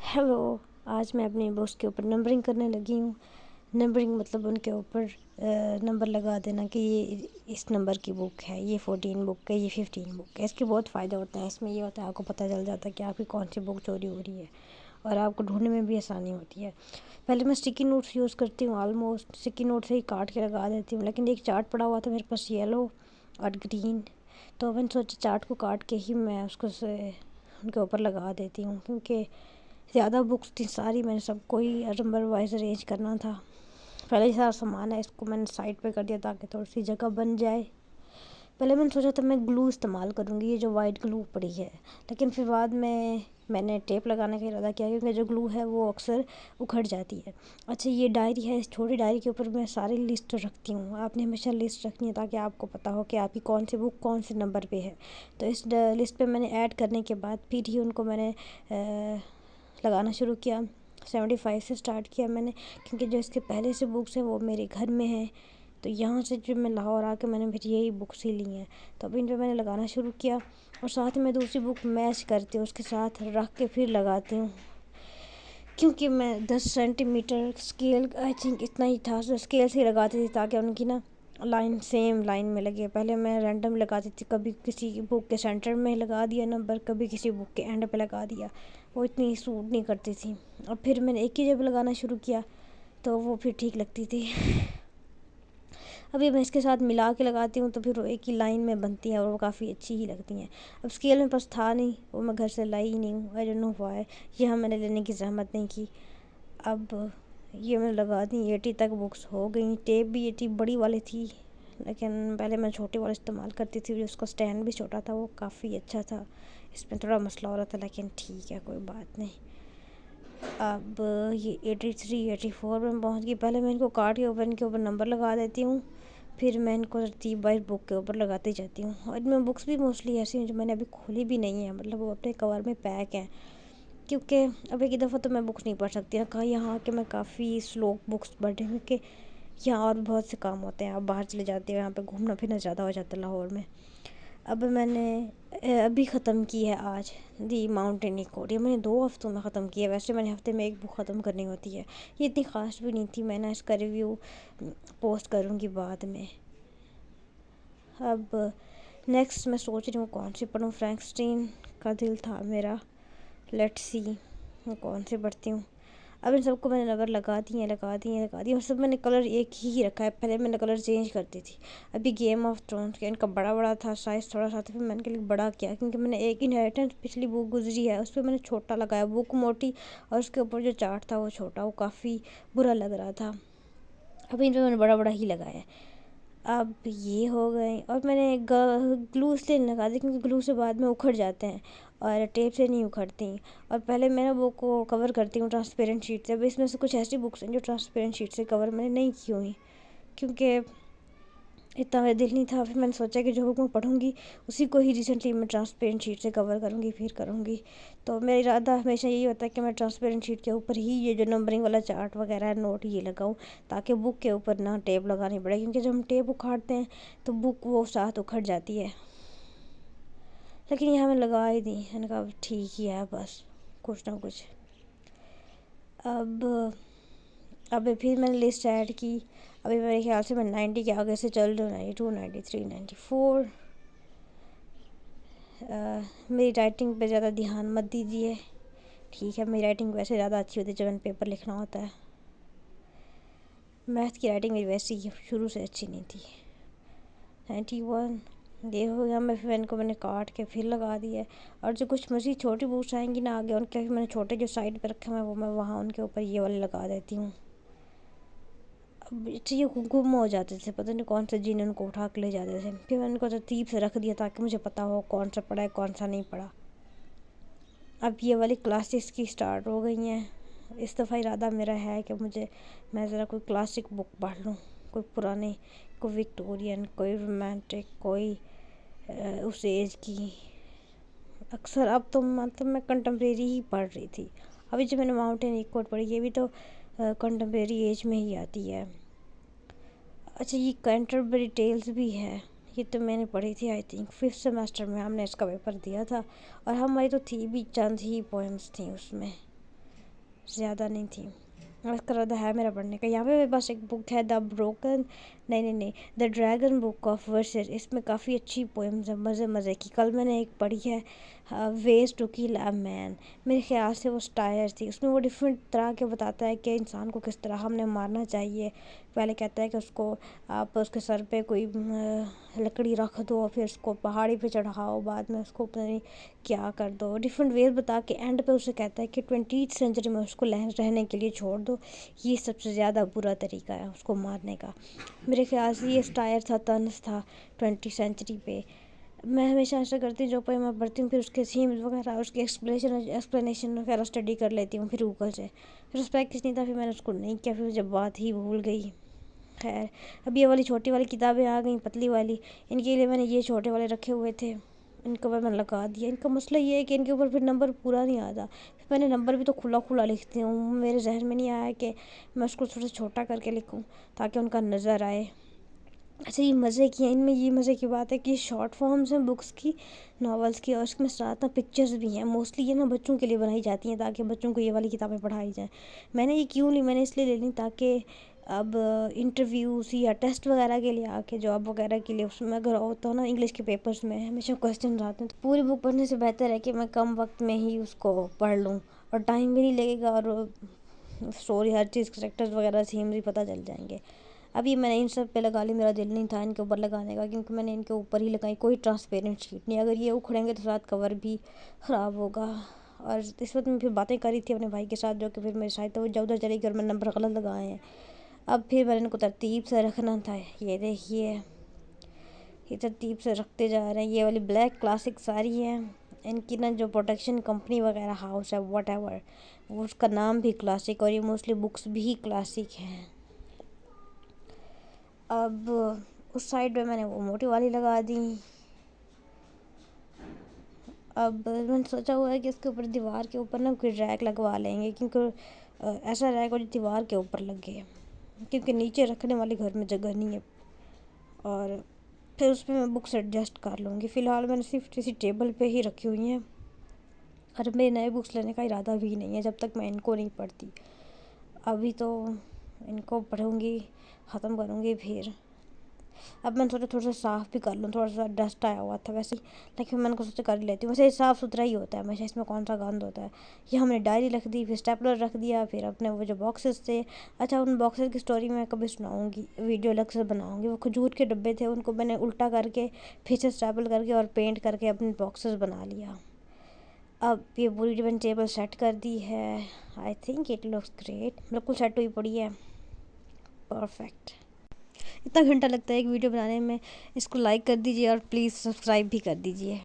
Hello, آج میں اپنی بکس کے اوپر نمبرنگ کرنے لگی ہوں۔ نمبرنگ مطلب ان کے اوپر نمبر لگا دینا کہ یہ اس نمبر کی بک ہے، یہ 14 بک ہے، یہ 15 بک ہے۔ اس کے بہت فائدے ہوتے ہیں۔ اس میں یہ ہوتا ہے آپ کو پتہ چل جاتا ہے کہ آپ کی کون سی بک چوری ہو رہی ہے اور آپ کو ڈھونڈنے میں بھی آسانی ہوتی ہے۔ پہلے میں اسٹکی نوٹس یوز کرتی ہوں، آلموسٹ اسٹکی نوٹ سے ہی کاٹ کے لگا دیتی ہوں، لیکن ایک چارٹ پڑا ہوا تھا میرے پاس یلو اور گرین، تو میں نے سوچا چارٹ کو کاٹ کے ہی میں اس کو ان کے اوپر لگا دیتی ہوں، کیونکہ زیادہ بکس تھیں ساری، میں نے سب کو ہی نمبر وائز ارینج کرنا تھا۔ پہلے یہ سارا سامان ہے، اس کو میں نے سائڈ پہ کر دیا تاکہ تھوڑی سی جگہ بن جائے۔ پہلے میں نے سوچا تھا میں گلو استعمال کروں گی، یہ جو وائٹ گلو پڑی ہے، لیکن پھر بعد میں نے ٹیپ لگانے کا ارادہ کیا، کیونکہ جو گلو ہے وہ اکثر اکھڑ جاتی ہے۔ اچھا، یہ ڈائری ہے، اس چھوٹی ڈائری کے اوپر میں ساری لسٹ رکھتی ہوں۔ آپ نے ہمیشہ لسٹ رکھنی ہے تاکہ آپ کو پتہ ہو کہ آپ کی کون سی بک کون سے نمبر پہ ہے۔ تو اس لسٹ پہ میں نے ایڈ کرنے کے بعد پھر ہی ان کو میں نے لگانا شروع کیا۔ 75 سے سٹارٹ کیا میں نے، کیونکہ جو اس کے پہلے سے بکس ہیں وہ میرے گھر میں ہیں، تو یہاں سے جو میں لاہور آ کے میں نے پھر یہی بکس ہی لی ہیں، تو اب ان پہ میں نے لگانا شروع کیا، اور ساتھ میں دوسری بک میچ کرتی ہوں، اس کے ساتھ رکھ کے پھر لگاتی ہوں، کیونکہ میں 10 centimetre scale I think اتنا ہی تھا، اسکیل سے ہی لگاتی تھی تاکہ ان کی نا لائن سیم لائن میں لگے۔ پہلے میں رینڈم لگاتی تھی، کبھی کسی بک کے سینٹر میں لگا دیا نمبر، کبھی کسی بک کے اینڈ پہ لگا دیا، وہ اتنی سوٹ نہیں کرتی تھی۔ اور پھر میں نے ایک ہی جگہ لگانا شروع کیا تو وہ پھر ٹھیک لگتی تھی۔ ابھی میں اس کے ساتھ ملا کے لگاتی ہوں تو پھر وہ ایک ہی لائن میں بنتی ہیں اور وہ کافی اچھی ہی لگتی ہیں۔ اب اسکیل میرے پاس تھا نہیں، وہ میں گھر سے لائی ہی نہیں ہوں، آئی ڈونٹ نو وائی، یہاں میں نے لینے کی زحمت نہیں کی۔ اب یہ میں لگا دی، 80 تک بکس ہو گئیں۔ ٹیپ بھی 80 بڑی والی تھی، لیکن پہلے میں چھوٹی والی استعمال کرتی تھی، اس کا سٹینڈ بھی چھوٹا تھا، وہ کافی اچھا تھا۔ اس میں تھوڑا مسئلہ ہو رہا تھا، لیکن ٹھیک ہے، کوئی بات نہیں۔ اب یہ 83 84 میں پہنچ گئی۔ پہلے میں ان کو کاٹ کے اوپر ان کے اوپر نمبر لگا دیتی ہوں، پھر میں ان کو ترتیب بائی بک کے اوپر لگاتی جاتی ہوں۔ اور ان میں بکس بھی موسٹلی ایسی ہیں جو میں نے ابھی کھولی بھی نہیں ہیں، مطلب وہ اپنے کور میں پیک ہیں، کیونکہ اب ایک دفعہ تو میں بکس نہیں پڑھ سکتی، کہا یہاں کہ میں کافی سلو بکس پڑھ رہی ہوں، کیونکہ یہاں اور بہت سے کام ہوتے ہیں، آپ باہر چلے جاتے ہیں، یہاں پہ گھومنا پھرنا زیادہ ہو جاتا ہے لاہور میں۔ اب میں نے ابھی ختم کی ہے آج دی ماؤنٹین ایکوڈ، یہ میں نے 2 ہفتوں میں ختم کی ہے، ویسے میں نے ہفتے میں ایک بک ختم کرنی ہوتی ہے، یہ اتنی خاص بھی نہیں تھی، میں نا اس کا ریویو پوسٹ کروں گی بعد میں۔ اب نیکسٹ میں سوچ رہی ہوں کون سی پڑھوں، فرینکسٹین کا دل تھا میرا، لیٹس سی میں کون سے پڑھتی ہوں۔ اب ان سب کو میں نے نمبر لگا دی ہیں، اور سب میں نے کلر ایک ہی رکھا ہے، پہلے میں نے کلر چینج کرتی تھی۔ ابھی گیم آف تھرونز کے ان کا بڑا تھا سائز تھوڑا سا، تو پھر میں نے کہا بڑا کیا، کیونکہ میں نے ایک انہیریٹنس پچھلی بک گزری ہے اس پہ میں نے چھوٹا لگایا، بک موٹی اور اس کے اوپر جو چارٹ تھا وہ چھوٹا، وہ کافی برا لگ رہا تھا۔ ابھی ان پہ میں نے بڑا ہی لگایا ہے۔ اب یہ ہو گئے، اور میں نے گلو اس لیے نہیں لگا دی کیونکہ گلو سے بعد میں اکھڑ جاتے ہیں اور ٹیپ سے نہیں اکھڑتی، اور پہلے میں نے بک کو کور کرتی ہوں ٹرانسپیرنٹ شیٹ سے۔ اب اس میں سے کچھ ایسی بکس ہیں جو ٹرانسپیرنٹ شیٹ سے کور میں نے نہیں کی ہوئی، کیونکہ اتنا میرا دل نہیں تھا، پھر میں نے سوچا کہ جو بک میں پڑھوں گی اسی کو ہی ریسنٹلی میں ٹرانسپیرنٹ شیٹ سے کور کروں گی، پھر کروں گی۔ تو میرا ارادہ ہمیشہ یہی ہوتا ہے کہ میں ٹرانسپیرنٹ شیٹ کے اوپر ہی یہ جو نمبرنگ والا چارٹ وغیرہ ہے، نوٹ یہ لگاؤں، تاکہ بک کے اوپر نہ ٹیپ لگانی پڑے، کیونکہ جب ہم ٹیپ اکھاڑتے ہیں تو بک وہ ساتھ اکھڑ جاتی ہے۔ لیکن یہاں میں لگا ہی دی، میں نے کہا ٹھیک ہی ہے، بس کچھ نہ کچھ۔ اب پھر میں نے لسٹ ایڈ کی، ابھی میرے خیال سے میں 90 کے آگے سے چل رہی ہوں، 92 93 94۔ میری رائٹنگ پہ زیادہ دھیان مت دیجیے، ٹھیک ہے، میری رائٹنگ ویسے زیادہ اچھی ہوتی ہے جب میں پیپر لکھنا ہوتا ہے، میتھ کی رائٹنگ میری ویسے ہی شروع سے اچھی نہیں تھی۔ 91 یہ ہو گیا، میں نے کاٹ کے پھر لگا دیا ہے، اور جو کچھ مزید چھوٹی بکس آئیں گی نا آگے، ان کے میں نے چھوٹے جو سائڈ پہ رکھے ہوئے ہیں وہ میں وہاں ان کے اوپر یہ والے لگا دیتی ہوں۔ اب یہ گم ہو جاتے تھے، پتہ نہیں کون سے جن ان کو اٹھا کے لے جاتے تھے، پھر میں ان کو ترتیب سے رکھ دیا تاکہ مجھے پتہ ہو کون سا پڑھا ہے کون سا نہیں پڑھا۔ اب یہ والی کلاسکس کی سٹارٹ ہو گئی ہیں، اس دفعہ ارادہ میرا ہے کہ میں ذرا کوئی کلاسک بک پڑھ لوں، کوئی پرانی، کوئی وکٹورین، کوئی رومانٹک، کوئی اس ایج کی۔ اکثر اب تو مطلب میں کنٹمپریری ہی پڑھ رہی تھی، ابھی جو میں نے ماؤنٹین ایکوڈ پڑھی یہ بھی تو کنٹمپریری ایج میں ہی آتی ہے۔ اچھا، یہ کینٹربری ٹیلز بھی ہے، یہ تو میں نے پڑھی تھی آئی تھنک 5th سیمسٹر میں، ہم نے اس کا پیپر دیا تھا، اور ہماری تو تھی بھی چند ہی پوئمز تھیں اس میں۔ زیادہ نہیں تھی. اور اس کا ارادہ ہے میرا پڑھنے کا. یہاں پہ میرے پاس ایک بک ہے دا بروکن نہیں the dragon book of verses. اس میں کافی اچھی پوئمز ہیں مزے کی. کل میں نے ایک پڑھی ہے ویز ٹو کل اے مین. میرے خیال سے وہ سٹائر تھی. اس میں وہ ڈفرینٹ طرح کے بتاتا ہے کہ انسان کو کس طرح ہم نے مارنا چاہیے. پہلے کہتا ہے کہ اس کو آپ اس کے سر پہ کوئی لکڑی رکھ دو, پھر اس کو پہاڑی پہ چڑھاؤ, بعد میں اس کو پتہ نہیں کیا کر دو, ڈفرینٹ ویز بتا کے اینڈ پہ اسے کہتا ہے کہ 20th سینچری میں اس کو رہنے کے لیے چھوڑ دو. یہ سب سے زیادہ برا طریقہ ہے اس کو مارنے کا. میرے خیال سے یہ سٹائر تھا, طنز تھا 20th سینچری پہ. میں ہمیشہ ایسا کرتی ہوں, جو پوئم میں پڑھتی ہوں پھر اس کے تھیمز وغیرہ اس کی ایکسپلینیشن وغیرہ اسٹڈی کر لیتی ہوں پھر گوگل سے. پھر اس پریکٹس نہیں تھا, پھر میں نے اس کو نہیں کیا, پھر جب بات ہی بھول گئی. خیر اب یہ والی چھوٹی والی کتابیں آ گئیں پتلی والی, ان کے لیے میں نے یہ چھوٹے والے رکھے ہوئے تھے, ان کو میں نے لگا دیا. ان کا مسئلہ یہ ہے کہ ان کے اوپر پھر نمبر پورا نہیں آتا. میں نے نمبر بھی تو کھلا لکھتی ہوں, میرے ذہن میں نہیں آیا کہ میں اس کو تھوڑا سا چھوٹا کر کے لکھوں تاکہ ان کا نظر آئے. اچھا یہ مزے کی ہیں, ان میں یہ مزے کی بات ہے کہ یہ شارٹ فارمز ہیں بکس کی, ناولس کی, اور اس میں ساتھ پکچرز بھی ہیں. موسٹلی یہ نا بچوں کے لیے بنائی جاتی ہیں تاکہ بچوں کو یہ والی کتابیں پڑھائی جائیں. میں نے یہ کیوں لی, میں نے اس لیے لے لی تاکہ اب انٹرویوز یا ٹیسٹ وغیرہ کے لیے آ کے جاب وغیرہ کے لیے اس میں اگر ہوتا ہو نا انگلش کے پیپرز میں ہمیشہ کویسچنز آتے ہیں, تو پوری بک پڑھنے سے بہتر ہے کہ میں کم وقت میں ہی اس کو پڑھ لوں, اور ٹائم بھی نہیں لگے گا, اور اسٹوری ہر چیز کریکٹرز وغیرہ تھیمز بھی پتہ چل جائیں گے. ابھی میں نے ان سب پہ لگا لی, میرا دل نہیں تھا ان کے اوپر لگانے کا, کیونکہ میں نے ان کے اوپر ہی لگائی. کوئی ٹرانسپیرنٹ شیٹ نہیں, اگر یہ اکھڑیں گے تو ساتھ کور بھی خراب ہوگا. اور اس وقت میں پھر باتیں کر رہی تھی اپنے بھائی کے ساتھ, جو کہ پھر میرے شاید توجہ ادھر چلی گئی اور میں نے نمبر غلط لگائے ہیں. اب پھر میں نے ان کو ترتیب سے رکھنا تھا. یہ دیکھیے یہ ترتیب سے رکھتے جا رہے ہیں. یہ والی بلیک کلاسک ساری ہیں, ان کی نا جو پروڈکشن کمپنی وغیرہ ہاؤس ہے واٹ ایور, وہ اس کا نام بھی کلاسک, اور یہ موسٹلی بکس بھی کلاسک ہیں. اب اس سائڈ پہ میں نے وہ موٹی والی لگا دی. اب میں نے سوچا ہوا ہے کہ اس کے اوپر دیوار کے اوپر نا کوئی ریک لگوا لیں گے, کیونکہ ایسا ریک ہو جو دیوار کے اوپر لگے, کیونکہ نیچے رکھنے والی گھر میں جگہ نہیں ہے. اور پھر اس پہ میں بکس ایڈجسٹ کر لوں گی. فی الحال میں نے صرف کسی ٹیبل پہ ہی رکھی ہوئی ہیں, اور میرے نئے بکس لینے کا ارادہ بھی نہیں ہے جب تک میں ان کو نہیں پڑھتی. ابھی تو ان کو پڑھوں گی, ختم کروں گی, پھر اب میں نے سوچا تھوڑا سا صاف بھی کر لوں, تھوڑا سا ڈسٹ آیا ہوا تھا ویسے, لیکن میں نے کو سوچا کر لیتی ہوں. ویسے صاف ستھرا ہی ہوتا ہے ہمیشہ, اس میں کون سا گند ہوتا ہے. یہ ہم نے ڈائری رکھ دی, پھر اسٹیپلر رکھ دیا, پھر اپنے وہ جو باکسز تھے. اچھا ان باکسز کی سٹوری میں کبھی سناؤں گی, ویڈیو الگ سے بناؤں گی. وہ کھجور کے ڈبے تھے, ان کو میں نے الٹا کر کے پھر سے اسٹیپل کر کے اور پینٹ کر کے اپنے باکسز بنا لیا. اب یہ پوری ٹیبل ٹیبل سیٹ کر دی ہے. I think it looks great, بالکل سیٹ ہوئی پڑی ہے, پرفیکٹ. اتنا گھنٹہ لگتا ہے ایک ویڈیو بنانے میں, اس کو لائک کر دیجیے اور پلیز سبسکرائب بھی کر دیجیے.